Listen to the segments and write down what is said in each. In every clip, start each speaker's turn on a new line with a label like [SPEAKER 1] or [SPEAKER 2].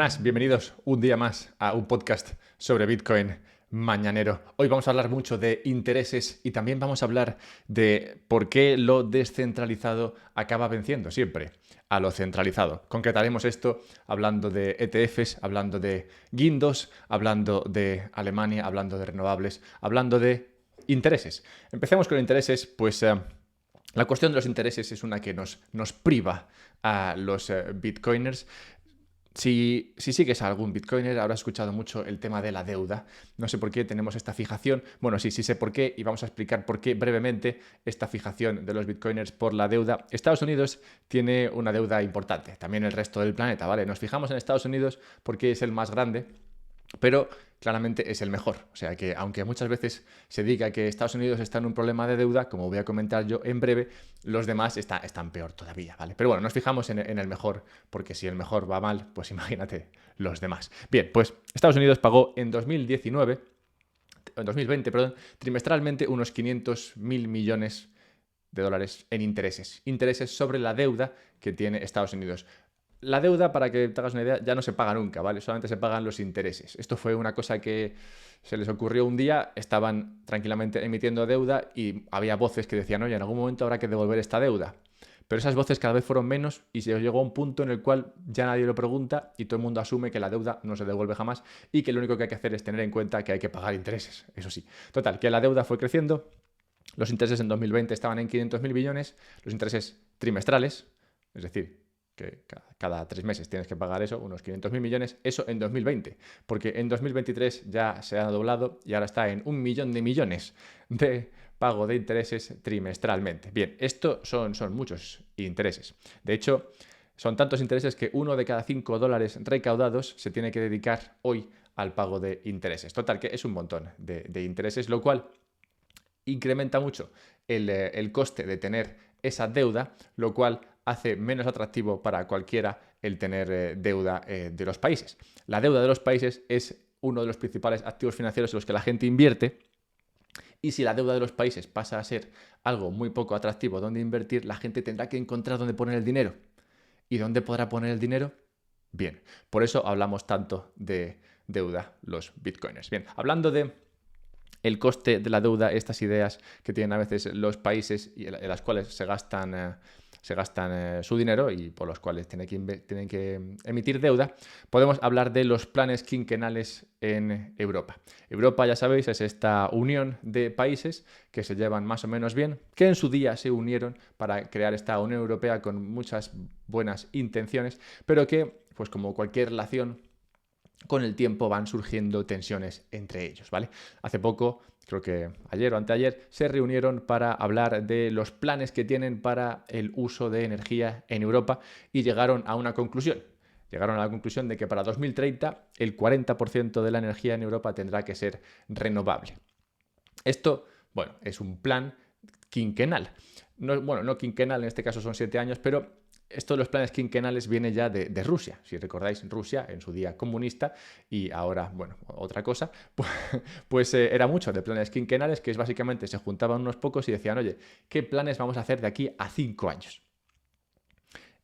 [SPEAKER 1] Buenas, bienvenidos un día más a un podcast sobre Bitcoin mañanero. Hoy vamos a hablar mucho de intereses y también vamos a hablar de por qué lo descentralizado acaba venciendo siempre a lo centralizado. Concretaremos esto hablando de ETFs, hablando de guindos, hablando de Alemania, hablando de renovables, hablando de intereses. Empecemos con intereses, pues la cuestión de los intereses es una que nos priva a los bitcoiners. Si sigues a algún bitcoiner, habrás escuchado mucho el tema de la deuda. No sé por qué tenemos esta fijación. Bueno, sí sé por qué y vamos a explicar por qué brevemente esta fijación de los bitcoiners por la deuda. Estados Unidos tiene una deuda importante, también el resto del planeta, ¿vale? Nos fijamos en Estados Unidos porque es el más grande, pero claramente es el mejor. O sea que aunque muchas veces se diga que Estados Unidos está en un problema de deuda, como voy a comentar yo en breve, los demás están peor todavía, ¿vale? Pero bueno, nos fijamos en el mejor, porque si el mejor va mal, pues imagínate los demás. Bien, pues Estados Unidos pagó en 2020, trimestralmente unos 500.000 millones de dólares en intereses sobre la deuda que tiene Estados Unidos. La deuda, para que te hagas una idea, ya no se paga nunca, ¿vale? Solamente se pagan los intereses. Esto fue una cosa que se les ocurrió un día, estaban tranquilamente emitiendo deuda y había voces que decían, oye, en algún momento habrá que devolver esta deuda. Pero esas voces cada vez fueron menos y se llegó a un punto en el cual ya nadie lo pregunta y todo el mundo asume que la deuda no se devuelve jamás y que lo único que hay que hacer es tener en cuenta que hay que pagar intereses, eso sí. Total, que la deuda fue creciendo, los intereses en 2020 estaban en 500.000 billones, los intereses trimestrales, es decir, que cada 3 meses tienes que pagar eso, unos 500.000 millones, eso en 2020, porque en 2023 ya se ha doblado y ahora está en 1 millón de millones de pago de intereses trimestralmente. Bien, esto son muchos intereses. De hecho, son tantos intereses que 1 de cada 5 dólares recaudados se tiene que dedicar hoy al pago de intereses. Total, que es un montón de intereses, lo cual incrementa mucho el coste de tener esa deuda, lo cual hace menos atractivo para cualquiera el tener deuda de los países. La deuda de los países es uno de los principales activos financieros en los que la gente invierte, y si la deuda de los países pasa a ser algo muy poco atractivo donde invertir, la gente tendrá que encontrar dónde poner el dinero. ¿Y dónde podrá poner el dinero? Bien, por eso hablamos tanto de deuda los bitcoiners. Bien, hablando de el coste de la deuda, estas ideas que tienen a veces los países y en las cuales se gastan su dinero y por los cuales tienen que emitir deuda, podemos hablar de los planes quinquenales en Europa. Europa, ya sabéis, es esta unión de países que se llevan más o menos bien, que en su día se unieron para crear esta Unión Europea con muchas buenas intenciones, pero que, pues como cualquier relación, con el tiempo van surgiendo tensiones entre ellos, ¿vale? Hace poco, creo que ayer o anteayer, se reunieron para hablar de los planes que tienen para el uso de energía en Europa y llegaron a una conclusión. Llegaron a la conclusión de que para 2030 el 40% de la energía en Europa tendrá que ser renovable. Esto, bueno, es un plan quinquenal. No quinquenal, en este caso son 7 años, pero esto de los planes quinquenales viene ya de Rusia. Si recordáis, Rusia en su día comunista y ahora, bueno, otra cosa, pues era mucho de planes quinquenales, que es básicamente se juntaban unos pocos y decían, oye, ¿qué planes vamos a hacer de aquí a 5 años?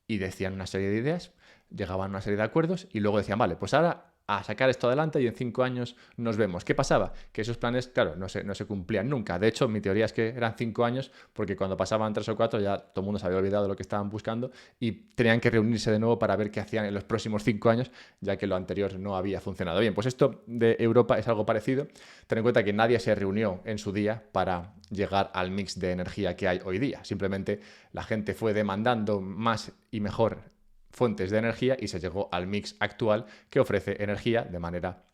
[SPEAKER 1] Y decían una serie de ideas, llegaban a una serie de acuerdos y luego decían, vale, pues ahora a sacar esto adelante y en 5 años nos vemos. ¿Qué pasaba? Que esos planes, claro, no se cumplían nunca. De hecho, mi teoría es que eran 5 años porque cuando pasaban 3 o 4 ya todo el mundo se había olvidado de lo que estaban buscando y tenían que reunirse de nuevo para ver qué hacían en los próximos 5 años, ya que lo anterior no había funcionado bien. Pues esto de Europa es algo parecido. Ten en cuenta que nadie se reunió en su día para llegar al mix de energía que hay hoy día. Simplemente la gente fue demandando más y mejor fuentes de energía y se llegó al mix actual que ofrece energía de manera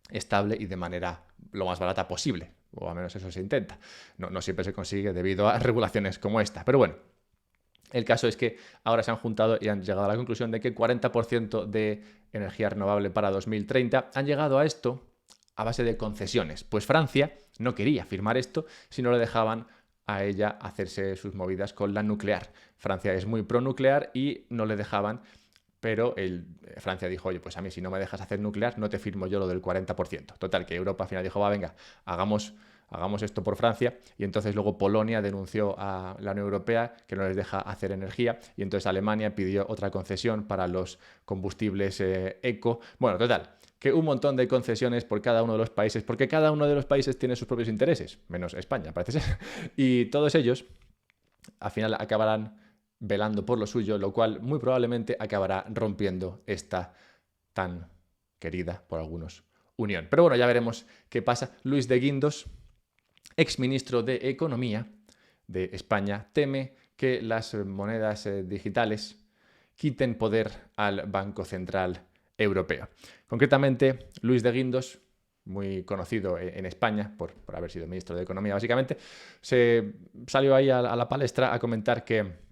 [SPEAKER 1] estable y de manera lo más barata posible, o al menos eso se intenta. No siempre se consigue debido a regulaciones como esta, pero bueno. El caso es que ahora se han juntado y han llegado a la conclusión de que 40% de energía renovable para 2030. Han llegado a esto a base de concesiones, pues Francia no quería firmar esto si no le dejaban a ella hacerse sus movidas con la nuclear. Francia es muy pro-nuclear y no le dejaban, pero Francia dijo, oye, pues a mí si no me dejas hacer nuclear, no te firmo yo lo del 40%. Total, que Europa al final dijo, va, venga, hagamos hagamos esto por Francia, y entonces luego Polonia denunció a la Unión Europea que no les deja hacer energía, y entonces Alemania pidió otra concesión para los combustibles eco. Bueno, total, que un montón de concesiones por cada uno de los países, porque cada uno de los países tiene sus propios intereses, menos España, parece ser, y todos ellos al final acabarán velando por lo suyo, lo cual muy probablemente acabará rompiendo esta tan querida por algunos unión. Pero bueno, ya veremos qué pasa. Luis de Guindos, exministro de Economía de España, teme que las monedas digitales quiten poder al Banco Central Europeo. Concretamente, Luis de Guindos, muy conocido en España por haber sido ministro de Economía básicamente, se salió ahí a la palestra a comentar que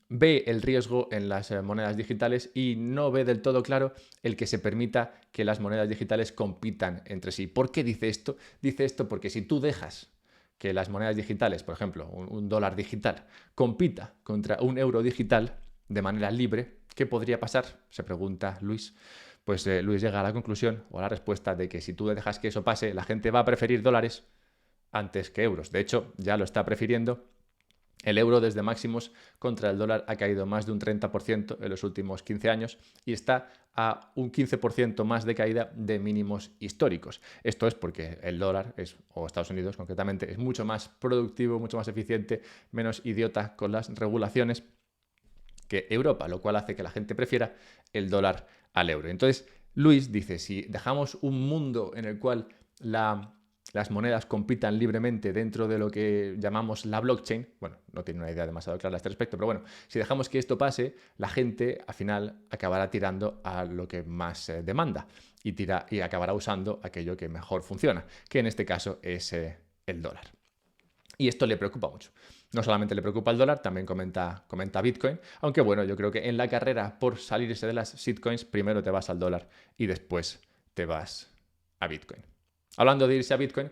[SPEAKER 1] ve el riesgo en las monedas digitales y no ve del todo claro el que se permita que las monedas digitales compitan entre sí. ¿Por qué dice esto? Dice esto porque si tú dejas que las monedas digitales, por ejemplo, un dólar digital, compita contra un euro digital de manera libre, ¿qué podría pasar? Se pregunta Luis. Pues Luis llega a la conclusión o a la respuesta de que si tú dejas que eso pase, la gente va a preferir dólares antes que euros. De hecho, ya lo está prefiriendo. El euro desde máximos contra el dólar ha caído más de un 30% en los últimos 15 años y está a un 15% más de caída de mínimos históricos. Esto es porque el dólar, o Estados Unidos concretamente, es mucho más productivo, mucho más eficiente, menos idiota con las regulaciones que Europa, lo cual hace que la gente prefiera el dólar al euro. Entonces, Luis dice, si dejamos un mundo en el cual las monedas compitan libremente dentro de lo que llamamos la blockchain, bueno, no tiene una idea demasiado clara a este respecto, pero bueno, si dejamos que esto pase, la gente al final acabará tirando a lo que más demanda y acabará usando aquello que mejor funciona, que en este caso es el dólar. Y esto le preocupa mucho. No solamente le preocupa el dólar, también comenta Bitcoin, aunque bueno, yo creo que en la carrera por salirse de las shitcoins, primero te vas al dólar y después te vas a Bitcoin. Hablando de irse a Bitcoin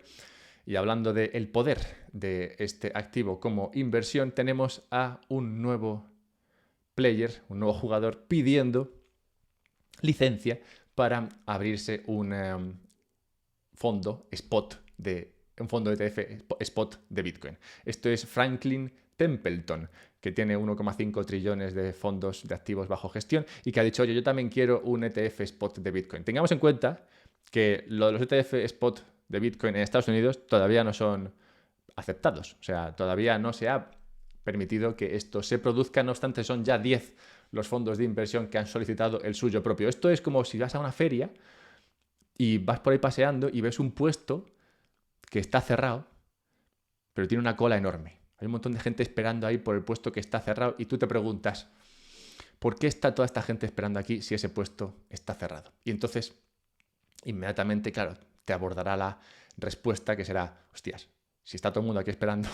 [SPEAKER 1] y hablando del poder de este activo como inversión, tenemos a un nuevo player, un nuevo jugador pidiendo licencia para abrirse un fondo ETF spot de Bitcoin. Esto es Franklin Templeton, que tiene 1,5 trillones de fondos de activos bajo gestión y que ha dicho, oye, yo también quiero un ETF spot de Bitcoin. Tengamos en cuenta que los ETF spot de Bitcoin en Estados Unidos todavía no son aceptados. O sea, todavía no se ha permitido que esto se produzca. No obstante, son ya 10 los fondos de inversión que han solicitado el suyo propio. Esto es como si vas a una feria y vas por ahí paseando y ves un puesto que está cerrado, pero tiene una cola enorme. Hay un montón de gente esperando ahí por el puesto que está cerrado y tú te preguntas, ¿por qué está toda esta gente esperando aquí si ese puesto está cerrado? Y entonces, inmediatamente, claro, te abordará la respuesta que será, hostias, si está todo el mundo aquí esperando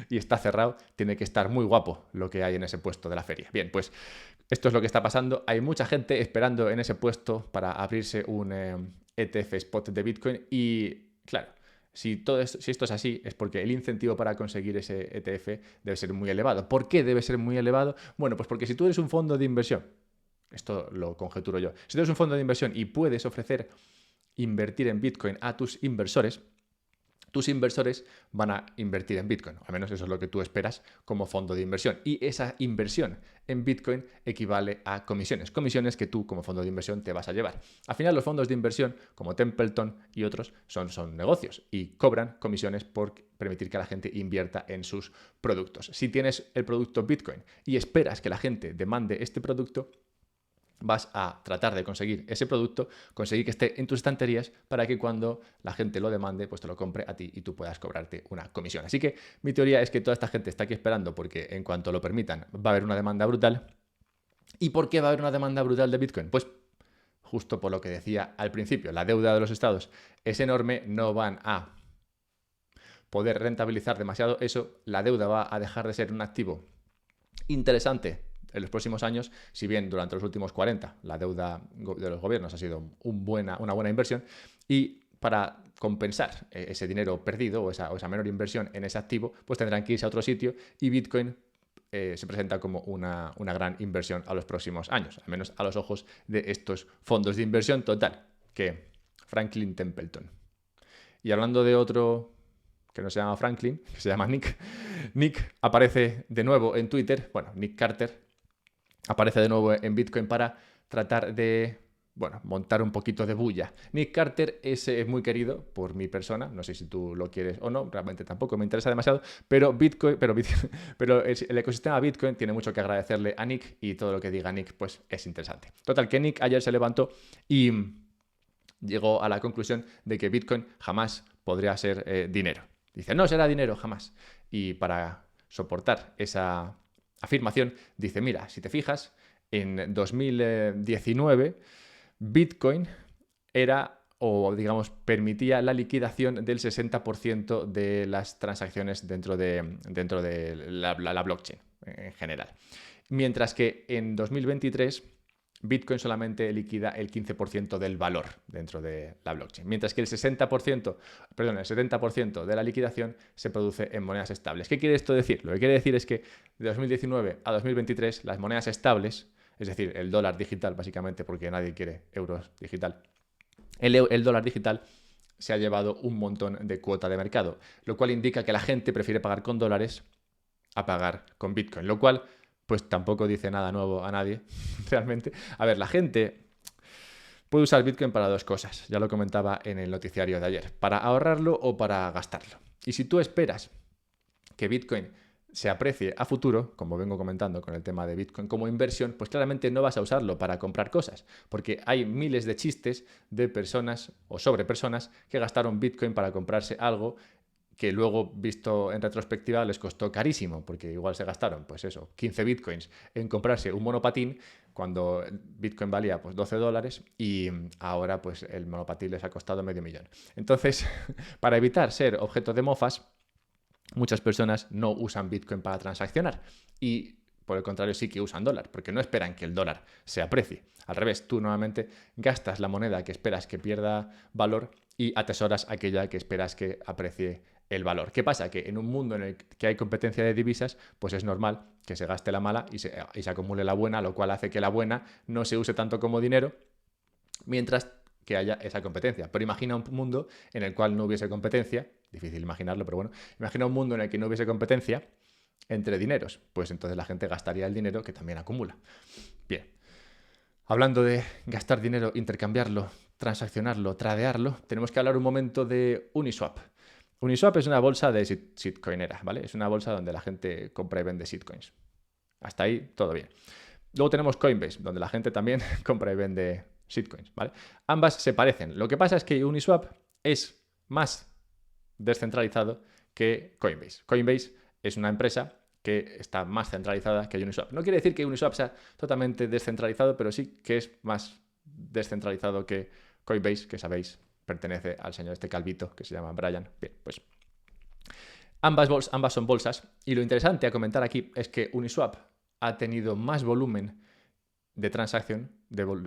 [SPEAKER 1] y está cerrado, tiene que estar muy guapo lo que hay en ese puesto de la feria. Bien, pues esto es lo que está pasando. Hay mucha gente esperando en ese puesto para abrirse un ETF spot de Bitcoin y, claro, si esto es así, es porque el incentivo para conseguir ese ETF debe ser muy elevado. ¿Por qué debe ser muy elevado? Bueno, pues porque si tú eres un fondo de inversión, esto lo conjeturo yo, si tú eres un fondo de inversión y puedes ofrecer invertir en Bitcoin a tus inversores van a invertir en Bitcoin. Al menos eso es lo que tú esperas como fondo de inversión. Y esa inversión en Bitcoin equivale a comisiones. Comisiones que tú como fondo de inversión te vas a llevar. Al final los fondos de inversión como Templeton y otros son negocios y cobran comisiones por permitir que la gente invierta en sus productos. Si tienes el producto Bitcoin y esperas que la gente demande este producto, vas a tratar de conseguir ese producto, conseguir que esté en tus estanterías para que cuando la gente lo demande, pues te lo compre a ti y tú puedas cobrarte una comisión. Así que mi teoría es que toda esta gente está aquí esperando porque en cuanto lo permitan va a haber una demanda brutal. ¿Y por qué va a haber una demanda brutal de Bitcoin? Pues justo por lo que decía al principio, la deuda de los estados es enorme, no van a poder rentabilizar demasiado eso, la deuda va a dejar de ser un activo interesante en los próximos años, si bien durante los últimos 40 la deuda de los gobiernos ha sido una buena inversión, y para compensar ese dinero perdido o esa menor inversión en ese activo, pues tendrán que irse a otro sitio y Bitcoin se presenta como una gran inversión a los próximos años, al menos a los ojos de estos fondos de inversión total, que Franklin Templeton. Y hablando de otro que no se llama Franklin, que se llama Nick. Nick aparece de nuevo en Twitter, bueno, Nick Carter aparece de nuevo en Bitcoin para tratar de, bueno, montar un poquito de bulla. Nick Carter es muy querido por mi persona, no sé si tú lo quieres o no, realmente tampoco me interesa demasiado, pero pero el ecosistema Bitcoin tiene mucho que agradecerle a Nick y todo lo que diga Nick pues es interesante. Total, que Nick ayer se levantó y llegó a la conclusión de que Bitcoin jamás podría ser dinero. Dice, no será dinero jamás. Y para soportar esa afirmación, dice, mira, si te fijas, en 2019 Bitcoin era, o digamos, permitía la liquidación del 60% de las transacciones dentro de la blockchain en general. Mientras que en 2023 Bitcoin solamente liquida el 15% del valor dentro de la blockchain, mientras que el 70% de la liquidación se produce en monedas estables. ¿Qué quiere esto decir? Lo que quiere decir es que de 2019 a 2023 las monedas estables, es decir, el dólar digital básicamente, porque nadie quiere euros digital, el dólar digital se ha llevado un montón de cuota de mercado, lo cual indica que la gente prefiere pagar con dólares a pagar con Bitcoin, lo cual pues tampoco dice nada nuevo a nadie, realmente. A ver, la gente puede usar Bitcoin para dos cosas, ya lo comentaba en el noticiario de ayer, para ahorrarlo o para gastarlo. Y si tú esperas que Bitcoin se aprecie a futuro, como vengo comentando con el tema de Bitcoin como inversión, pues claramente no vas a usarlo para comprar cosas, porque hay miles de chistes de personas o sobre personas que gastaron Bitcoin para comprarse algo que luego, visto en retrospectiva, les costó carísimo, porque igual se gastaron, pues eso, 15 bitcoins en comprarse un monopatín, cuando Bitcoin valía pues $12 y ahora pues el monopatín les ha costado $500,000. Entonces, para evitar ser objeto de mofas, muchas personas no usan Bitcoin para transaccionar y por el contrario sí que usan dólar, porque no esperan que el dólar se aprecie. Al revés, tú normalmente gastas la moneda que esperas que pierda valor y atesoras aquella que esperas que aprecie el valor. ¿Qué pasa? Que en un mundo en el que hay competencia de divisas, pues es normal que se gaste la mala y se acumule la buena, lo cual hace que la buena no se use tanto como dinero, mientras que haya esa competencia. Pero imagina un mundo en el cual no hubiese competencia, difícil imaginarlo, pero bueno, imagina un mundo en el que no hubiese competencia entre dineros, pues entonces la gente gastaría el dinero que también acumula. Bien, hablando de gastar dinero, intercambiarlo, transaccionarlo, tradearlo, tenemos que hablar un momento de Uniswap. Uniswap es una bolsa de shitcoinera, ¿vale? Es una bolsa donde la gente compra y vende shitcoins. Hasta ahí todo bien. Luego tenemos Coinbase, donde la gente también compra y vende shitcoins, ¿vale? Ambas se parecen. Lo que pasa es que Uniswap es más descentralizado que Coinbase. Coinbase es una empresa que está más centralizada que Uniswap. No quiere decir que Uniswap sea totalmente descentralizado, pero sí que es más descentralizado que Coinbase, que sabéis, pertenece al señor este calvito que se llama Brian. Bien, pues ambas son bolsas y lo interesante a comentar aquí es que Uniswap ha tenido más volumen de transacción,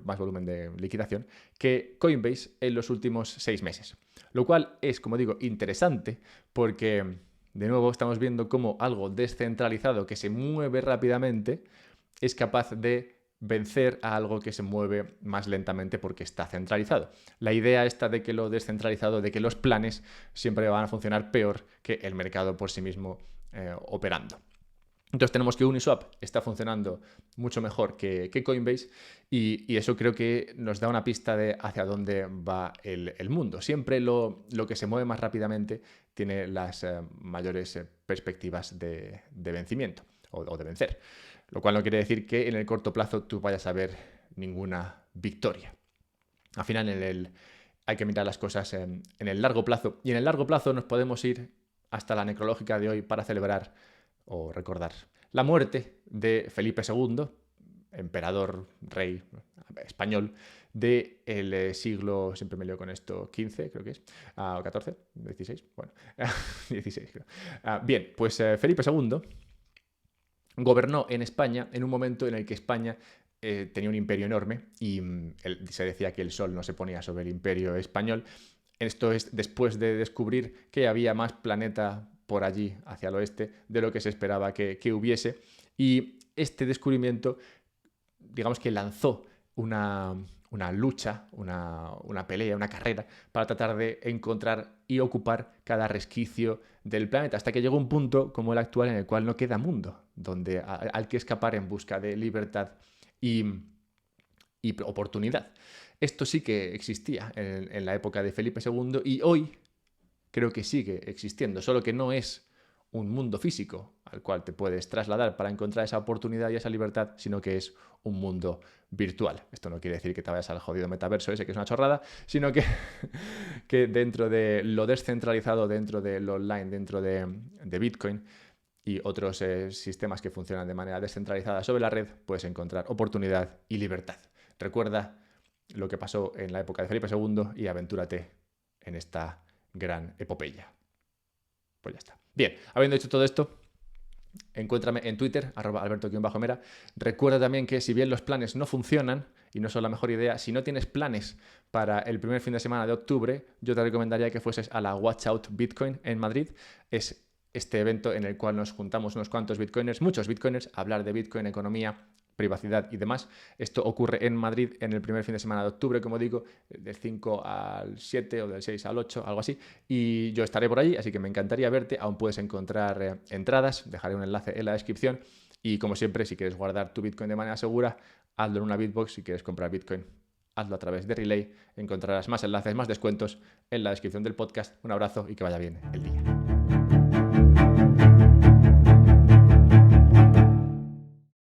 [SPEAKER 1] más volumen de liquidación, que Coinbase en los últimos 6 meses. Lo cual es, como digo, interesante porque, de nuevo, estamos viendo cómo algo descentralizado que se mueve rápidamente es capaz de vencer a algo que se mueve más lentamente porque está centralizado. La idea esta de que lo descentralizado, de que los planes siempre van a funcionar peor que el mercado por sí mismo operando. Entonces tenemos que Uniswap está funcionando mucho mejor que Coinbase y eso creo que nos da una pista de hacia dónde va el mundo. Siempre lo que se mueve más rápidamente tiene las mayores perspectivas de vencimiento o de vencer. Lo cual no quiere decir que en el corto plazo tú vayas a ver ninguna victoria. Al final hay que mirar las cosas en el largo plazo. Y en el largo plazo nos podemos ir hasta la necrológica de hoy para celebrar o recordar la muerte de Felipe II, emperador, rey español del siglo, siempre me leo con esto, XV creo que es, o XIV, XVI, bueno, XVI creo. Bien, pues Felipe II gobernó en España en un momento en el que España tenía un imperio enorme y se decía que el sol no se ponía sobre el imperio español. Esto es después de descubrir que había más planeta por allí, hacia el oeste, de lo que se esperaba que hubiese. Y este descubrimiento, digamos que lanzó una una lucha, una pelea, una carrera para tratar de encontrar y ocupar cada resquicio del planeta, hasta que llegó un punto como el actual en el cual no queda mundo, donde hay que escapar en busca de libertad y oportunidad. Esto sí que existía en la época de Felipe II y hoy creo que sigue existiendo, solo que no es un mundo físico al cual te puedes trasladar para encontrar esa oportunidad y esa libertad, sino que es un mundo virtual. Esto no quiere decir que te vayas al jodido metaverso ese, que es una chorrada, sino que dentro de lo descentralizado, dentro de lo online, dentro de Bitcoin y otros sistemas que funcionan de manera descentralizada sobre la red, puedes encontrar oportunidad y libertad. Recuerda lo que pasó en la época de Felipe II y aventúrate en esta gran epopeya. Pues ya está. Bien, habiendo dicho todo esto, encuéntrame en Twitter, @alberto_mera. Recuerda también que si bien los planes no funcionan y no son la mejor idea, si no tienes planes para el primer fin de semana de octubre, yo te recomendaría que fueses a la Watch Out Bitcoin en Madrid. Es este evento en el cual nos juntamos unos cuantos bitcoiners, muchos bitcoiners, a hablar de Bitcoin, economía, privacidad y demás. Esto ocurre en Madrid en el primer fin de semana de octubre, como digo, del 5 al 7 o del 6 al 8, algo así. Y yo estaré por allí, así que me encantaría verte. Aún puedes encontrar entradas, dejaré un enlace en la descripción. Y como siempre, si quieres guardar tu Bitcoin de manera segura, hazlo en una Bitbox. Si quieres comprar Bitcoin, hazlo a través de Relay. Encontrarás más enlaces, más descuentos en la descripción del podcast. Un abrazo y que vaya bien el día.